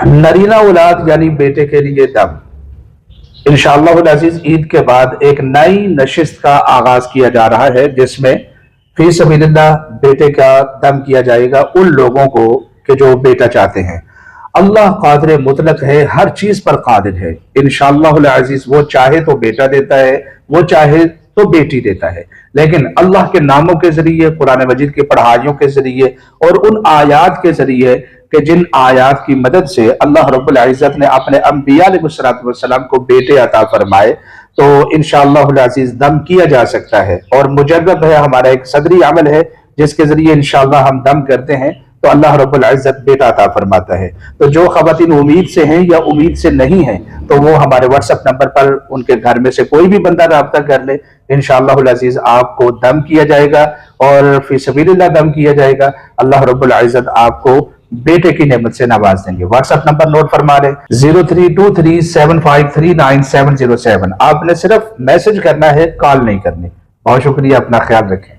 नरीना औलाद यानी बेटे के लिए दम। इंशाअल्लाह अज़ीज ईद के बाद एक नई नशिस्त का आगाज किया जा रहा है, जिसमें फी सबीलिल्लाह बेटे का दम किया जाएगा उन लोगों को कि जो बेटा चाहते हैं। अल्लाह कादिर मुतलक है, हर चीज पर कादिर है। इंशाअल्लाह अज़ीज वो चाहे तो बेटा देता है, वो चाहे तो बेटी देता है, लेकिन अल्लाह के नामों के जरिए, कुरान मजीद की पढ़ाइयों के जरिए और उन आयात के जरिए कि जिन आयात की मदद से अल्लाह रब्बुल इज़्ज़त ने अपने अंबिया अलैहिस्सलाम को बेटे अता फरमाए, तो इंशाअल्लाह अज़ीज दम किया जा सकता है। और मुजर्रब है, हमारा एक सदरी अमल है जिसके जरिए इंशाअल्लाह हम दम करते हैं तो अल्लाह रब्बुल इज़्ज़त बेटा अता फरमाता है। तो जो खवातीन उम्मीद से हैं या उम्मीद से नहीं हैं, तो वो हमारे व्हाट्सएप नंबर पर उनके घर में से कोई भी बंदा राब्ता कर ले, इंशाअल्लाह अज़ीज आपको दम किया जाएगा और फी सबीलिल्लाह दम किया जाएगा। अल्लाह रब्बुल इज़्ज़त आपको बेटे की नेमत से नवाज देंगे। व्हाट्सएप नंबर नोट फरमा लें 032375390707। आपने सिर्फ मैसेज करना है, कॉल नहीं करनी। बहुत शुक्रिया, अपना ख्याल रखें।